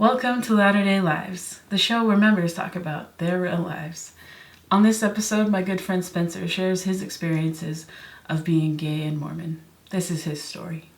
Welcome to Latter-day Lives, the show where members talk about their real lives. On this episode, my good friend Spencer shares his experiences of being gay and Mormon. This is his story.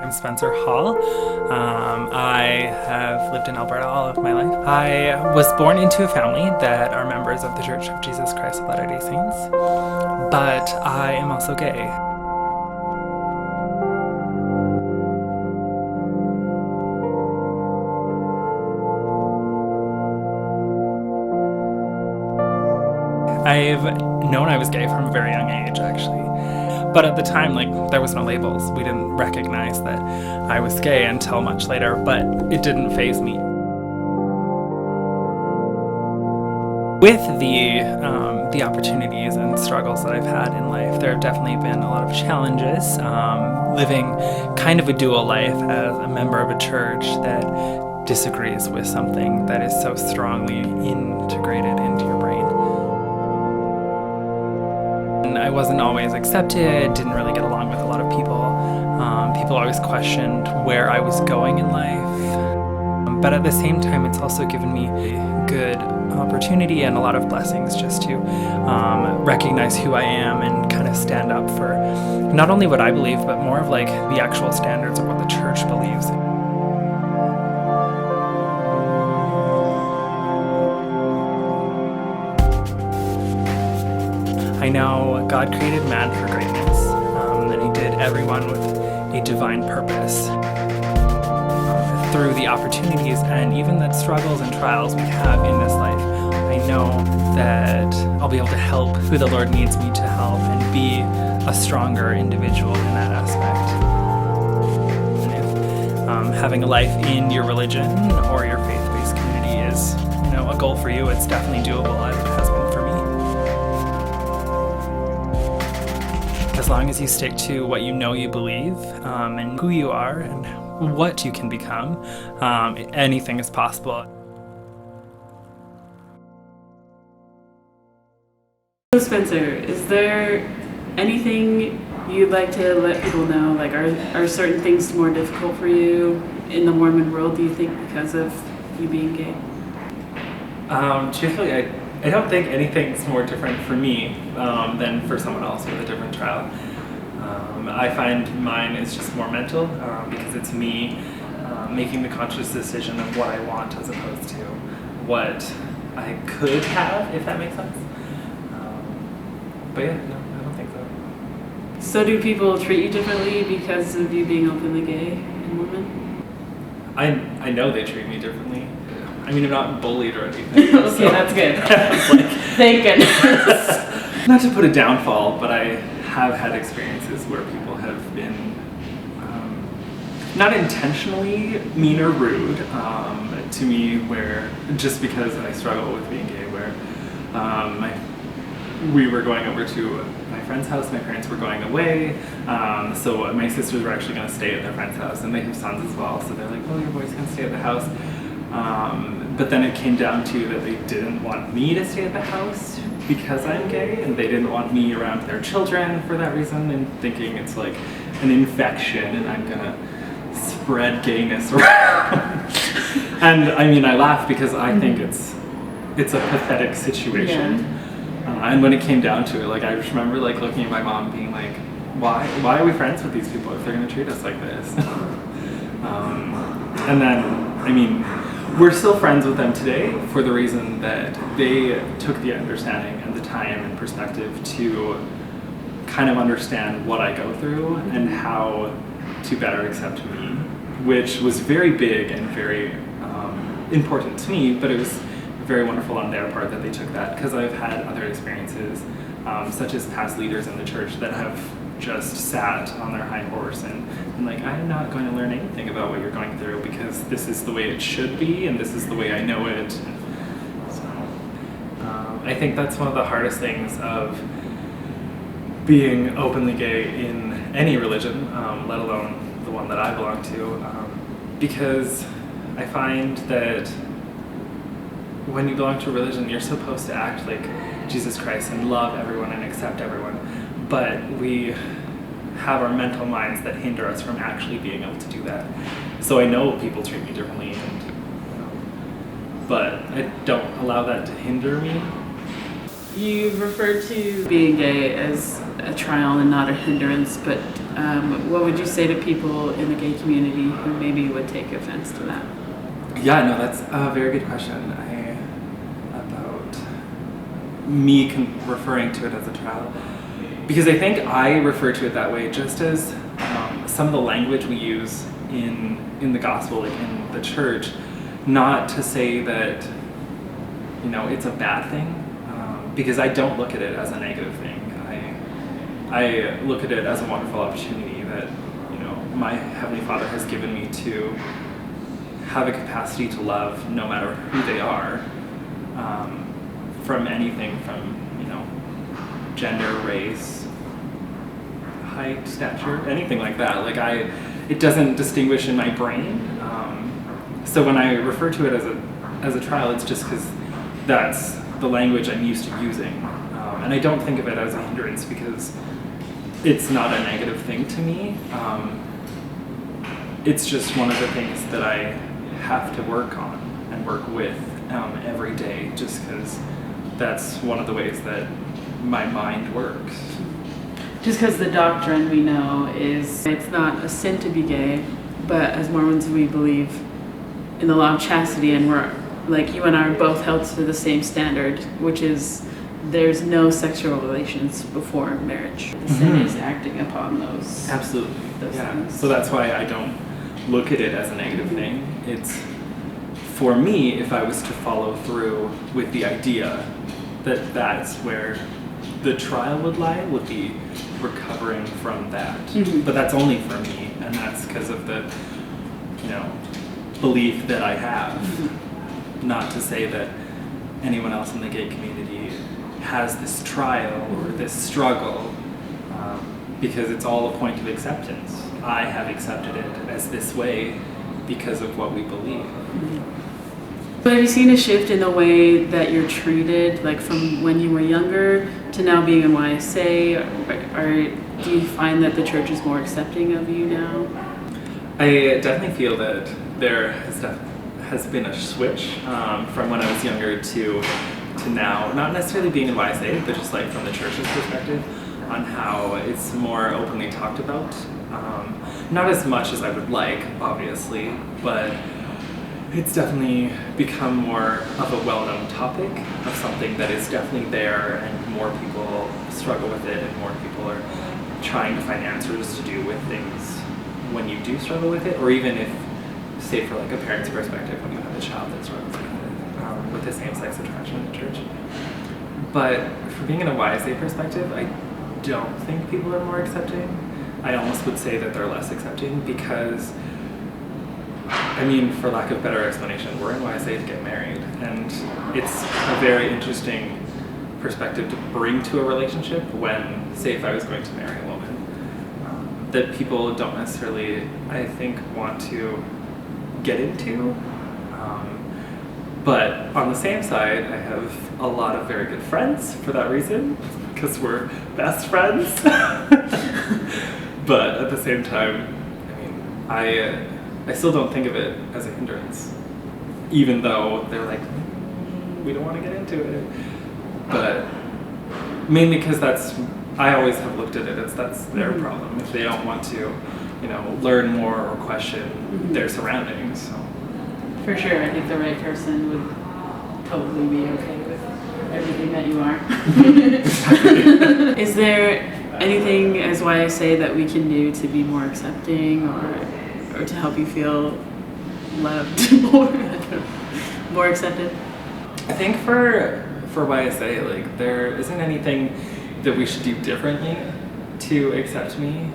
I'm Spencer Hall. I have lived in Alberta all of my life. I was born into a family that are members of the Church of Jesus Christ of Latter-day Saints, but I am also gay. I've known I was gay from a very young age, actually. But at the time, there was no labels. We didn't recognize that I was gay until much later, but it didn't faze me. With the opportunities and struggles that I've had in life, there have definitely been a lot of challenges. Living kind of a dual life as a member of a church that disagrees with something that is so strongly integrated into your brain. I wasn't always accepted, didn't really get along with a lot of people. People always questioned where I was going in life. But at the same time, it's also given me a good opportunity and a lot of blessings just to recognize who I am and kind of stand up for not only what I believe, but more of the actual standards of what the church believes. I know God created man for greatness, and He did everyone with a divine purpose. Through the opportunities and even the struggles and trials we have in this life, I know that I'll be able to help who the Lord needs me to help and be a stronger individual in that aspect. And if having a life in your religion or your faith-based community is, a goal for you, it's definitely doable, as it has been for me. As long as you stick to what you know you believe, and who you are and what you can become, anything is possible. So Spencer, is there anything you'd like to let people know? Are certain things more difficult for you in the Mormon world, do you think, because of you being gay? Truthfully, I don't think anything's more different for me than for someone else with a different trial. I find mine is just more mental because it's me making the conscious decision of what I want as opposed to what I could have, if that makes sense. But yeah, no, I don't think so. So do people treat you differently because of you being openly gay and Mormon? I know they treat me differently. I mean, I'm not bullied or anything. Okay, so that's good. Thank goodness. Not to put a downfall, but I have had experiences where people have been not intentionally mean or rude to me, where just because I struggle with being gay, where we were going over to my friend's house, my parents were going away, so my sisters were actually going to stay at their friend's house, and they have sons as well, so they're like, oh, your boys can stay at the house. But then it came down to that they didn't want me to stay at the house because I'm gay, and they didn't want me around their children for that reason, and thinking it's like an infection and I'm gonna spread gayness around. And I mean, I laugh because I think it's a pathetic situation. Yeah. And when it came down to it, I just remember looking at my mom being like, why are we friends with these people if they're gonna treat us like this? And then, I mean, we're still friends with them today for the reason that they took the understanding and the time and perspective to kind of understand what I go through and how to better accept me, which was very big and very important to me, but it was very wonderful on their part that they took that, because I've had other experiences, such as past leaders in the church that have just sat on their high horse and like, I'm not going to learn anything about what you're going through because this is the way it should be and this is the way I know it. So I think that's one of the hardest things of being openly gay in any religion, let alone the one that I belong to, because I find that when you belong to a religion, you're supposed to act like Jesus Christ and love everyone and accept everyone, but we have our mental minds that hinder us from actually being able to do that. So I know people treat me differently, but I don't allow that to hinder me. You referred to being gay as a trial and not a hindrance, but what would you say to people in the gay community who maybe would take offense to that? Yeah, no, that's a very good question. About me referring to it as a trial. Because I think I refer to it that way just as some of the language we use in the gospel, like in the church, not to say that, it's a bad thing, because I don't look at it as a negative thing. I look at it as a wonderful opportunity that, my Heavenly Father has given me to have a capacity to love no matter who they are, from anything from, gender, race, height, stature, anything like that. Like it doesn't distinguish in my brain. So when I refer to it as a trial, it's just because that's the language I'm used to using. And I don't think of it as a hindrance because it's not a negative thing to me. It's just one of the things that I have to work on and work with every day, just because that's one of the ways that my mind works. Just because the doctrine we know is it's not a sin to be gay, but as Mormons we believe in the law of chastity, and we're, like you and I are both held to the same standard, which is there's no sexual relations before marriage. The sin is acting upon those. Absolutely. Those yeah. things. So that's why I don't look at it as a negative thing. It's, for me, if I was to follow through with the idea that that's where the trial would lie, would be recovering from that. But that's only for me, and that's because of the, belief that I have. Not to say that anyone else in the gay community has this trial or this struggle, because it's all a point of acceptance. I have accepted it as this way because of what we believe. But have you seen a shift in the way that you're treated, like from when you were younger to now being in YSA? Or do you find that the church is more accepting of you now? I definitely feel that there has been a switch from when I was younger to now. Not necessarily being in YSA, but just like from the church's perspective on how it's more openly talked about. Not as much as I would like, obviously, but it's definitely become more of a well-known topic of something that is definitely there, and more people struggle with it, and more people are trying to find answers to do with things when you do struggle with it, or even if, say, for like a parent's perspective, when you have a child that struggles with the same-sex attraction in the church. But for being in a YSA perspective, I don't think people are more accepting. I almost would say that they're less accepting because, for lack of better explanation, we're in YSA to get married, and it's a very interesting perspective to bring to a relationship when, say, if I was going to marry a woman, that people don't necessarily, I think, want to get into. But on the same side, I have a lot of very good friends for that reason, because we're best friends. But at the same time, I still don't think of it as a hindrance, even though they're like, we don't want to get into it. But mainly because I always have looked at it as that's their problem. If they don't want to learn more or question their surroundings. So. For sure, I think the right person would totally be okay with everything that you are. Is there anything as YSA that we can do to be more accepting or to help you feel loved more accepted? I think for YSA, like there isn't anything that we should do differently to accept me,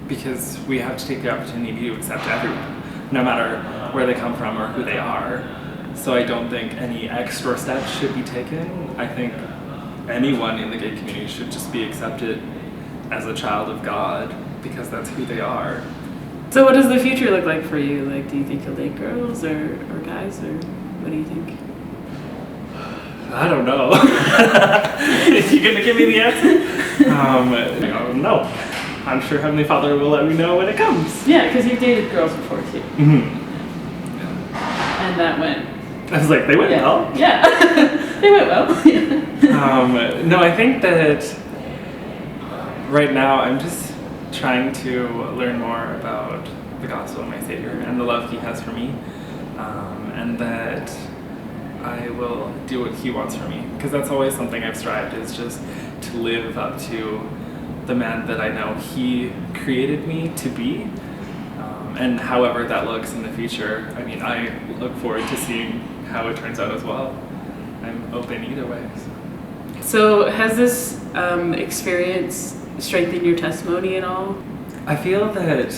because we have to take the opportunity to accept everyone, no matter where they come from or who they are. So I don't think any extra steps should be taken. I think anyone in the gay community should just be accepted as a child of God, because that's who they are. So what does the future look like for you? Like, do you think you'll date girls or guys, or what do you think? I don't know. Is he gonna give me the answer? No. I'm sure Heavenly Father will let me know when it comes. Yeah, because you've dated girls before too. Mm-hmm. And that went. I was like, they went well. Yeah, they went well. No, I think that right now I'm just trying to learn more about the gospel of my Savior and the love He has for me, and that I will do what He wants for me, because that's always something I've strived, is just to live up to the man that I know He created me to be, and however that looks in the future. I mean, I look forward to seeing how it turns out as well. I'm open either way. So has this experience strengthened your testimony at all? I feel that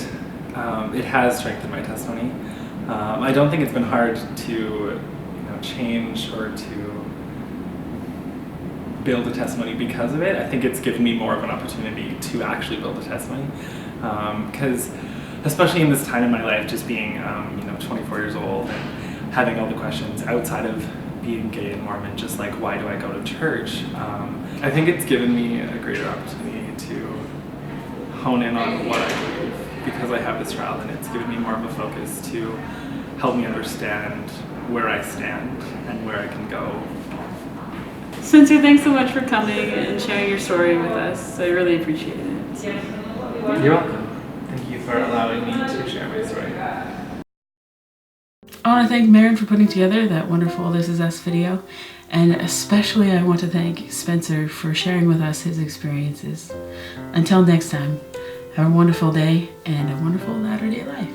it has strengthened my testimony. I don't think it's been hard to change or to build a testimony because of it. I think it's given me more of an opportunity to actually build a testimony, because especially in this time in my life, just being 24 years old and having all the questions outside of being gay and Mormon, just like, why do I go to church? I think it's given me a greater opportunity to hone in on what I believe, because I have this child, and it's given me more of a focus to help me understand where I stand and where I can go. Spencer, thanks so much for coming and sharing your story with us. I really appreciate it. You're welcome. Thank you for allowing me to share my story. I want to thank Maren for putting together that wonderful This Is Us video, and especially I want to thank Spencer for sharing with us his experiences. Until next time, have a wonderful day and a wonderful Latter-day life.